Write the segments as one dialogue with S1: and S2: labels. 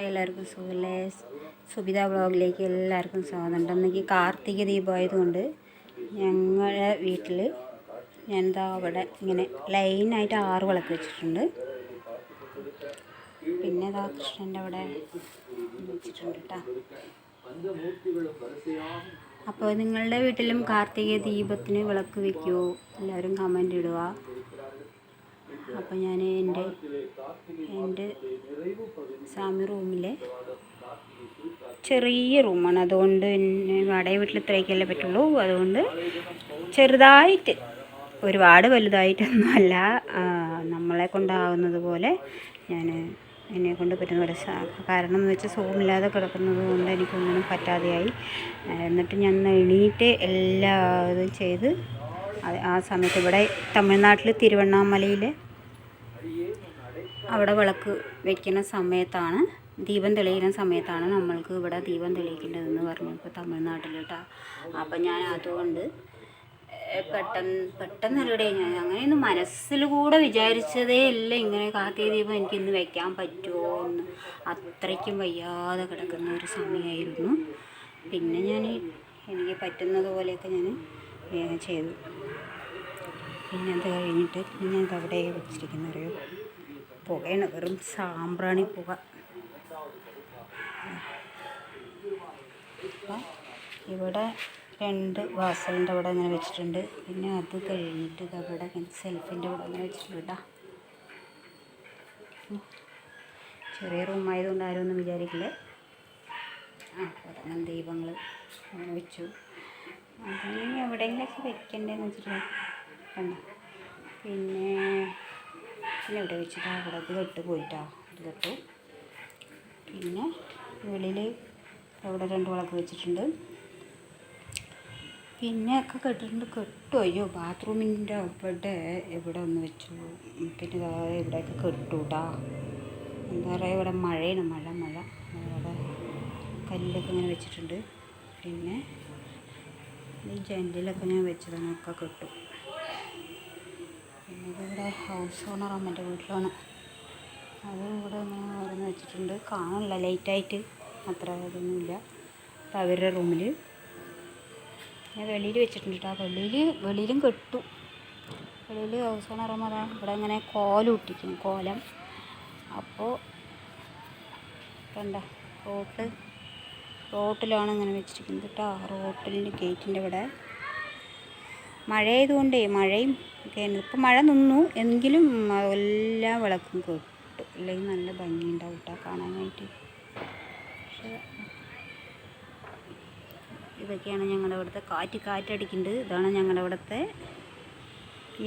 S1: എല്ലാവർക്കും സുഖമല്ലേ? സുബിത വ്ളോഗിലേക്ക് എല്ലാവർക്കും സ്വാഗതം. ഇന്നെങ്കിൽ കാർത്തിക ദീപമായതുകൊണ്ട് ഞങ്ങളുടെ വീട്ടിൽ എന്താ അവിടെ ഇങ്ങനെ ലൈനായിട്ട് 6 വിളക്ക് വെച്ചിട്ടുണ്ട്. പിന്നെ ഇതാ കൃഷ്ണൻ്റെ അവിടെ വെച്ചിട്ടുണ്ട് കേട്ടോ. അപ്പോൾ നിങ്ങളുടെ വീട്ടിലും കാർത്തിക ദീപത്തിന് വിളക്ക് വയ്ക്കുമോ? എല്ലാവരും കമൻ്റ് ഇടുക. അപ്പോൾ ഞാൻ എൻ്റെ സ്വാമി റൂമിലെ ചെറിയ റൂമാണ്, അതുകൊണ്ട് വാടക വീട്ടിൽ ഇത്രയൊക്കെയല്ലേ പറ്റുള്ളൂ. അതുകൊണ്ട് ചെറുതായിട്ട്, ഒരുപാട് വലുതായിട്ടൊന്നുമല്ല, നമ്മളെ കൊണ്ടാവുന്നത് പോലെ ഞാൻ എന്നെ കൊണ്ട് പറ്റുന്ന പോലെ. കാരണം എന്ന് വെച്ചാൽ സുഖമില്ലാതെ കിടക്കുന്നത് കൊണ്ട് എനിക്കൊന്നിനും പറ്റാതെയായി. എന്നിട്ട് ഞാൻ എണീറ്റ് എല്ലാതും ചെയ്ത് ആ സമയത്ത് ഇവിടെ തമിഴ്നാട്ടിൽ തിരുവണ്ണാമലയിൽ അവിടെ വിളക്ക് വയ്ക്കുന്ന സമയത്താണ്, ദീപം തെളിയിക്കുന്ന സമയത്താണ് നമ്മൾക്ക് ഇവിടെ ദീപം തെളിയിക്കേണ്ടതെന്ന് പറഞ്ഞു. ഇപ്പോൾ തമിഴ്നാട്ടിൽ കേട്ടോ. അപ്പം ഞാൻ അതുകൊണ്ട് പെട്ടെന്നല്ലേ ഞാൻ അങ്ങനെയൊന്നും മനസ്സിൽ കൂടെ വിചാരിച്ചതേ അല്ല ഇങ്ങനെ കാർത്തിക ദീപം എനിക്ക് ഇന്ന് വയ്ക്കാൻ പറ്റുമോ എന്ന്. അത്രയ്ക്കും വയ്യാതെ കിടക്കുന്ന ഒരു സമയമായിരുന്നു. പിന്നെ ഞാൻ എനിക്ക് പറ്റുന്നത് പോലെയൊക്കെ ഞാൻ വേഗം ചെയ്തു. പിന്നെ അത് കഴിഞ്ഞിട്ട് ഞാൻ ഇതവിടെ വെച്ചിരിക്കുന്നറിയോ, പുകയാണ്, വെറും സാമ്പ്രാണി പുക. ഇവിടെ 2 വാസലിൻ്റെ അവിടെ അങ്ങനെ വെച്ചിട്ടുണ്ട്. പിന്നെ അത് കഴിഞ്ഞിട്ട് ഇതവിടെ സെൽഫിൻ്റെ അവിടെ അങ്ങനെ വെച്ചിട്ടുണ്ട് കേട്ടോ. ചെറിയ റൂമായതുകൊണ്ട് ആരും ഒന്നും വിചാരിക്കില്ലേ. അങ്ങനെ ദീപങ്ങൾ അങ്ങനെ വെച്ചു. അതിന് എവിടെയെങ്കിലൊക്കെ വെക്കണ്ടേന്ന് വെച്ചിട്ട് കണ്ട. പിന്നെ ഇവിടെ വെച്ചിട്ട് അവിടെ തൊട്ട് പോയിട്ടാ, ഇത് തൊട്ടു. പിന്നെ വെളിയിൽ അവിടെ 2 വിളക്ക് വെച്ചിട്ടുണ്ട്. പിന്നെ ഒക്കെ കെട്ടിട്ടുണ്ട്. അയ്യോ, ബാത്റൂമിൻ്റെ ഇവിടെ ഒന്ന് വെച്ചു. പിന്നെ ഇവിടെയൊക്കെ കെട്ടു കേട്ടോ. എന്താ പറയുക, ഇവിടെ മഴയാണ്, മഴ അവിടെ കല്ലൊക്കെ ഇങ്ങനെ വെച്ചിട്ടുണ്ട്. പിന്നെ ഈ ജനലിലൊക്കെ ഞാൻ വെച്ചതാണ്, ഒക്കെ കെട്ടു. പിന്നെ ഇതിവിടെ ഹൗസ് ഓണർ അമ്മൻ്റെ വീട്ടിലാണ്, അത് ഇവിടെ ഇങ്ങനെ ഓരോന്ന് വെച്ചിട്ടുണ്ട്. കാണില്ല, ലൈറ്റായിട്ട് അത്ര ഇതൊന്നുമില്ല. അപ്പോൾ അവരുടെ റൂമിൽ ഞാൻ വെളിയിൽ വെച്ചിട്ടുണ്ട് കേട്ടോ. വെളിയിലും കെട്ടു. വെളിയിൽ ഹൗസ് ഓണർ അമ്മ ഇവിടെ ഇങ്ങനെ കോലം ഇട്ടിരിക്കും, കോലം. അപ്പോൾ കണ്ട, റോട്ടിലാണ് ഇങ്ങനെ വെച്ചിരിക്കുന്നത് കേട്ടോ. റോട്ടിൻ്റെ ഗേറ്റിൻ്റെ ഇവിടെ മഴയായതുകൊണ്ടേ, മഴയും ഒക്കെയാണ്. ഇപ്പം മഴ നിന്നു എങ്കിലും എല്ലാ വിളക്കും കെട്ടു, അല്ലെങ്കിൽ നല്ല ഭംഗിയുണ്ടാവും കേട്ടോ കാണാനായിട്ട്. പക്ഷേ ഇതൊക്കെയാണ് ഞങ്ങളുടെ ഇവിടുത്തെ കാറ്റടിക്കുന്നുണ്ട്. ഇതാണ് ഞങ്ങളുടെ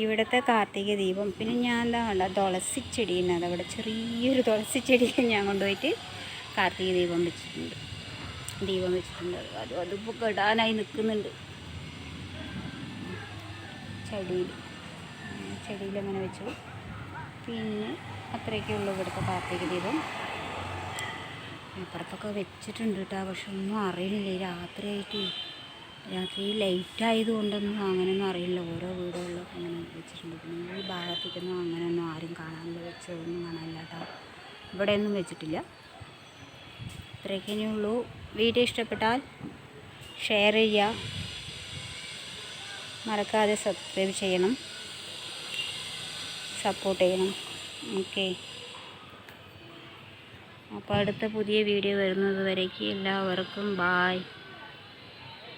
S1: ഇവിടുത്തെ കാർത്തിക ദീപം. പിന്നെ ഞാൻ എന്താ കണ്ട, തുളസിച്ചെടീനെ, അതവിടെ ചെറിയൊരു തുളസിച്ചെടിയെ ഞാൻ കൊണ്ടുപോയിട്ട് കാർത്തിക ദീപം വെച്ചിട്ടുണ്ട്. അതിപ്പോൾ കെടാനായി നിൽക്കുന്നുണ്ട്. ചെടിയിലങ്ങനെ വെച്ചു. പിന്നെ അത്രയൊക്കെ ഉള്ളൂ ഇവിടുത്തെ കാർത്തിക ദീപം. ഇപ്പുറത്തൊക്കെ വെച്ചിട്ടുണ്ട് കേട്ടോ. പക്ഷെ ഒന്നും അറിയില്ല, രാത്രി ലൈറ്റ് ആയതുകൊണ്ടൊന്നും അങ്ങനെയൊന്നും അറിയില്ല. ഓരോ വീടുകളിലൊക്കെ അങ്ങനെ വെച്ചിട്ടുണ്ട്. പിന്നെ ഈ ഭാഗത്തേക്കൊന്നും അങ്ങനെയൊന്നും ആരും കാണാനില്ല, വെച്ചതൊന്നും കാണാനില്ല കേട്ടോ. ഇവിടെയൊന്നും വെച്ചിട്ടില്ല. ഇത്രയൊക്കെ ഉള്ളൂ. വീഡിയോ ഇഷ്ടപ്പെട്ടാൽ ഷെയർ ചെയ്യുക, മറക്കാതെ സബ്സ്ക്രൈബ് ചെയ്യണം, സപ്പോർട്ട് ചെയ്യണം. ഓക്കെ. അപ്പോൾ അടുത്ത പുതിയ വീഡിയോ വരുന്നത് വരേക്കും എല്ലാവർക്കും ബായ്.